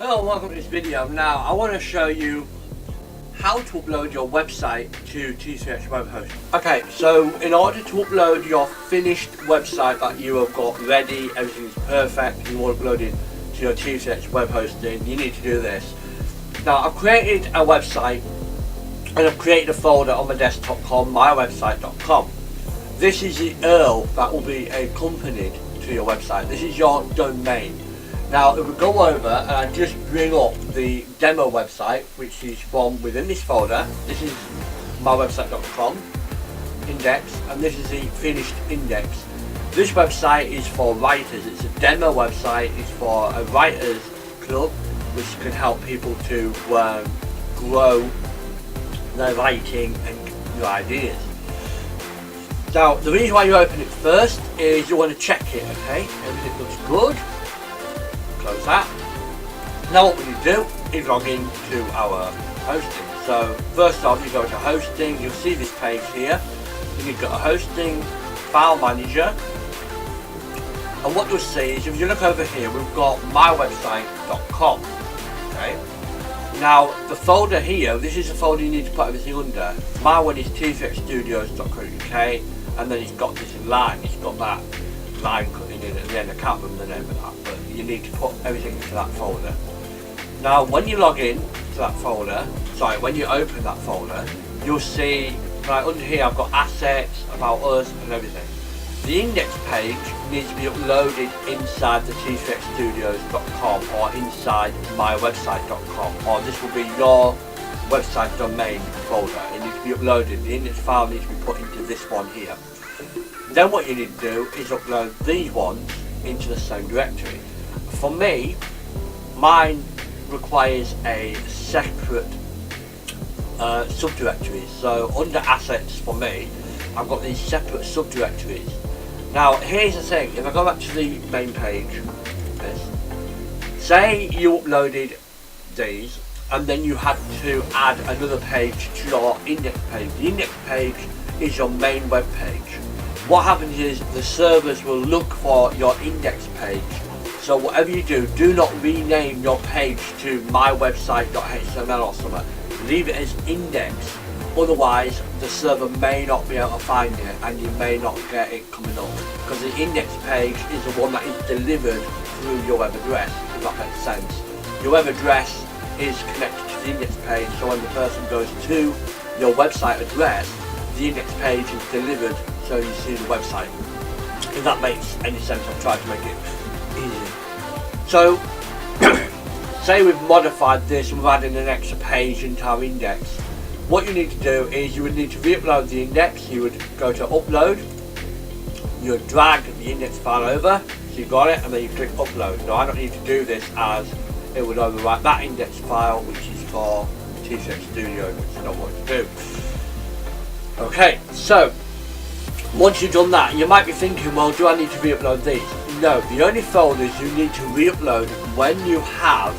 Hello and welcome to this video. Now I want to show you how to upload your website to T3X web hosting. Okay, so in order to upload your finished website that you have got ready, everything is perfect, you want to upload it to your T3X web hosting, you need to do this. Now I've created a website and I've created a folder on my desktop called mywebsite.com. This is the URL that will be accompanied to your website. This is your domain. Now if we go over and I just bring up the demo website, which is from within this folder, this is mywebsite.com index, and this is the finished index. This website is for writers. It's a demo website. It's for a writers club, which can help people to grow their writing and new ideas. Now the reason why you open it first is you want to check it, okay? Everything looks good. Close that. Now what we need to do is log in to our hosting. So first off, you go to hosting, you'll see this page here. Then you've got a hosting file manager. And what you'll see is if you look over here, we've got mywebsite.com. Okay. Now the folder here, this is the folder you need to put everything under. My one is t3xstudios.co.uk, and then it's got this line, it's got that line cutting in at the end. I can't remember the name of that, but you need to put everything into that folder. Now when you log in to that folder, when you open that folder, you'll see right under here I've got assets, about us and everything. The index page needs to be uploaded inside the t3xstudios.com or inside mywebsite.com, or this will be your website domain folder. It needs to be uploaded. The index file needs to be put into this one here. Then what you need to do is upload these ones into the same directory. For me, mine requires a separate subdirectory. So under assets for me, I've got these separate subdirectories. Now here's the thing, if I go back to the main page, say you uploaded these and then you had to add another page to your index page. The index page is your main web page. What happens is the servers will look for your index page. So whatever you do, do not rename your page to mywebsite.html or something. Leave it as index. Otherwise, the server may not be able to find it and you may not get it coming up. Because the index page is the one that is delivered through your web address, if that makes sense. Your web address is connected to the index page, so when the person goes to your website address, the index page is delivered so you see the website. If that makes any sense, I've tried to make it easy. So, say we've modified this and we're adding an extra page into our index. What you need to do is you would need to re-upload the index. You would go to upload, you would drag the index file over, so you got it, and then you click upload. Now I don't need to do this as it would overwrite that index file, which is for T3X Studio, which I don't want to do. Okay, so once you've done that, you might be thinking, well, do I need to re-upload these? No, the only folders you need to re-upload when you have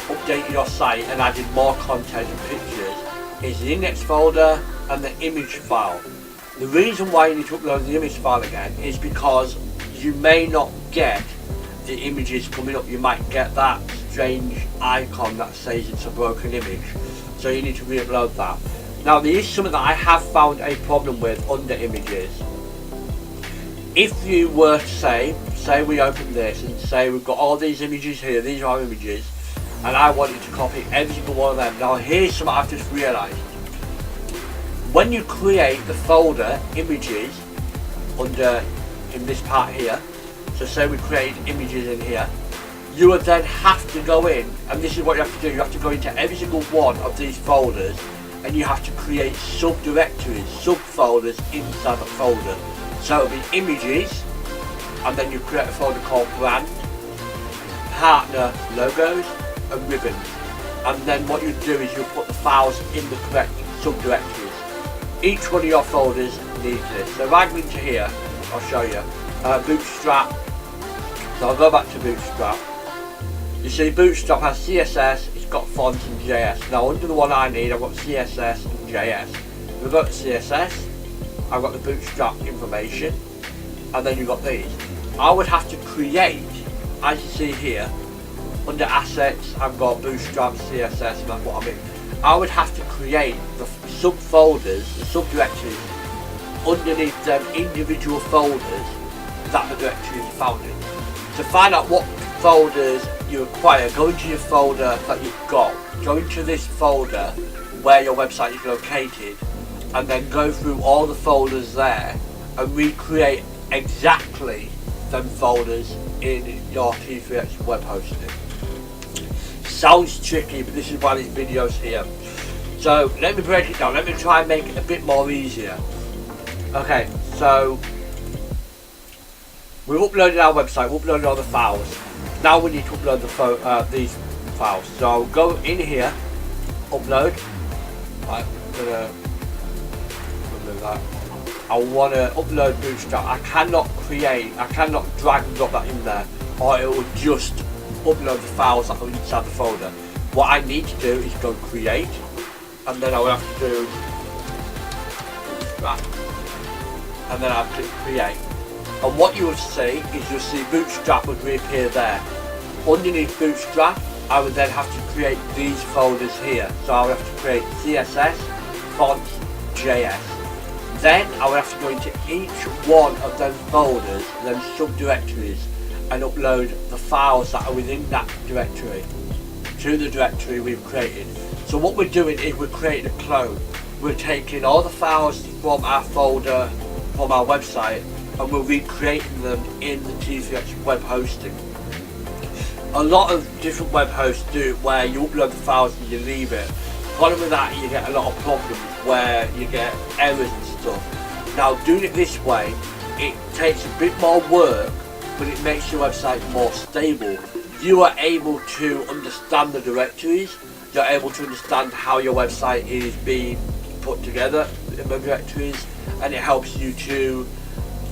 updated your site and added more content and pictures is the index folder and the image file. The reason why you need to upload the image file again is because you may not get the images coming up. You might get that strange icon that says it's a broken image, so you need to re-upload that. Now there is something that I have found a problem with under images. If you were to say we open this and say we've got all these images here, these are our images, and I wanted to copy every single one of them. Now here's something I've just realised. When you create the folder images under in this part here, so say we create images in here, you would then have to go in, and this is what you have to do, you have to go into every single one of these folders and you have to create subdirectories, subfolders inside the folder. So it'll be images, and then you create a folder called brand, partner logos and ribbons. And then what you do is you put the files in the correct subdirectories. Each one of your folders needs this. So if I go into here, I'll show you. Bootstrap. So I'll go back to Bootstrap. You see Bootstrap has CSS, it's got fonts and JS. Now under the one I need, I've got CSS and JS. If we go to CSS, I've got the Bootstrap information, and then you've got these. I would have to create, as you see here, under assets, I've got Bootstrap, CSS, and that's what I mean. I would have to create the subfolders, the subdirectories underneath them individual folders that the directory is found in. To find out what folders you require, go into your folder that you've got, go into this folder where your website is located, and then go through all the folders there and recreate exactly them folders in your T3X web hosting. Sounds tricky, but this is why this video's here. So let me break it down, let me try and make it a bit more easier. Okay, so we've uploaded our website, we've uploaded all the files. Now we need to upload these files. So go in here, upload. Right, I'm gonna remove that. I want to upload Bootstrap. I cannot drag and drop that in there, or it will just upload the files that are inside the folder. What I need to do is go create, and then I will have to do that, and then I'll click create. And what you will see is you'll see Bootstrap would reappear there. Underneath Bootstrap, I would then have to create these folders here. So I would have to create CSS, fonts, JS. Then I would have to go into each one of those folders, those subdirectories, and upload the files that are within that directory to the directory we've created. So what we're doing is we're creating a clone. We're taking all the files from our folder, from our website, and we're recreating them in the T3X web hosting. A lot of different web hosts do it where you upload the files and you leave it. Problem with that, you get a lot of problems where you get errors and stuff. Now doing it this way, it takes a bit more work, but it makes your website more stable. You are able to understand the directories, you're able to understand how your website is being put together in the directories, and it helps you to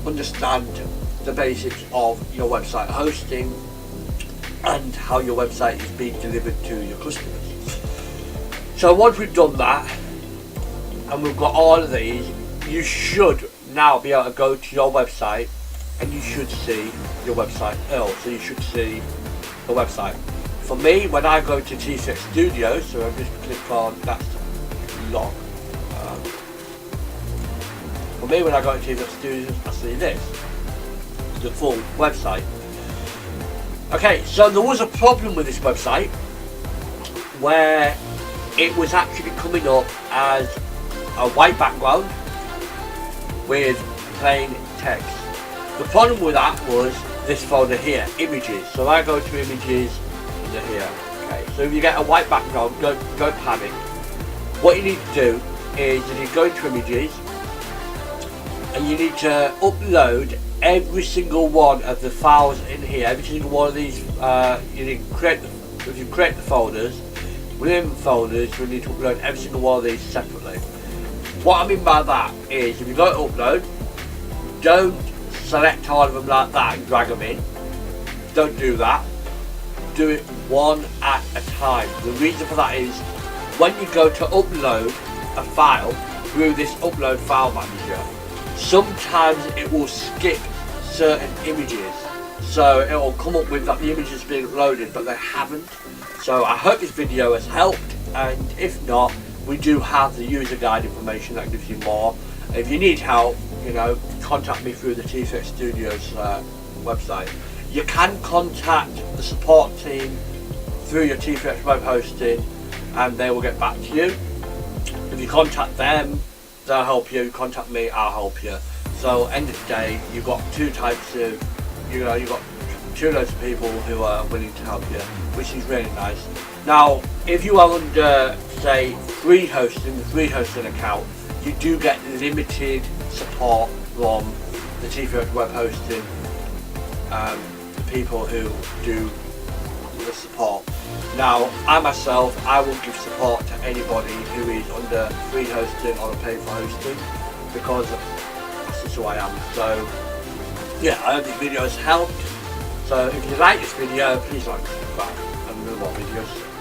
understand the basics of your website hosting and how your website is being delivered to your customers. So once we've done that and we've got all of these, you should now be able to go to your website and you should see your website. So you should see the website. For me, when I go to T3X Studios, so I'll just click on that log. For me, when I go to T3X Studios, I see this, the full website. Okay, so there was a problem with this website where it was actually coming up as a white background with plain text. The problem with that was this folder here, images. So I go to images under here. Okay, so if you get a white background, don't panic. What you need to do is you need to go into images and you need to upload every single one of the files in here. Every single one of these, you need to create if you create the folders, within the folders you need to upload every single one of these separately. What I mean by that is if you go to upload, don't select all of them like that and drag them in. Don't do that. Do it one at a time. The reason for that is when you go to upload a file through this upload file manager, sometimes it will skip certain images. So it will come up with that the image has been uploaded but they haven't. So I hope this video has helped, and if not, we do have the user guide information that gives you more. If you need help, contact me through the T3X Studios website. You can contact the support team through your T3X web hosting and they will get back to you. If you contact them, they'll help you. Contact me, I'll help you. So end of the day, you've got two types of, you've got two loads of people who are willing to help you, which is really nice. Now, if you are under, say, free hosting account, you do get limited support from the T3X web hosting, the people who do the support. Now, I myself, I will give support to anybody who is under free hosting or paid for hosting, because that's just who I am. So, yeah, I hope this video has helped. So, if you like this video, please like and subscribe, and more videos.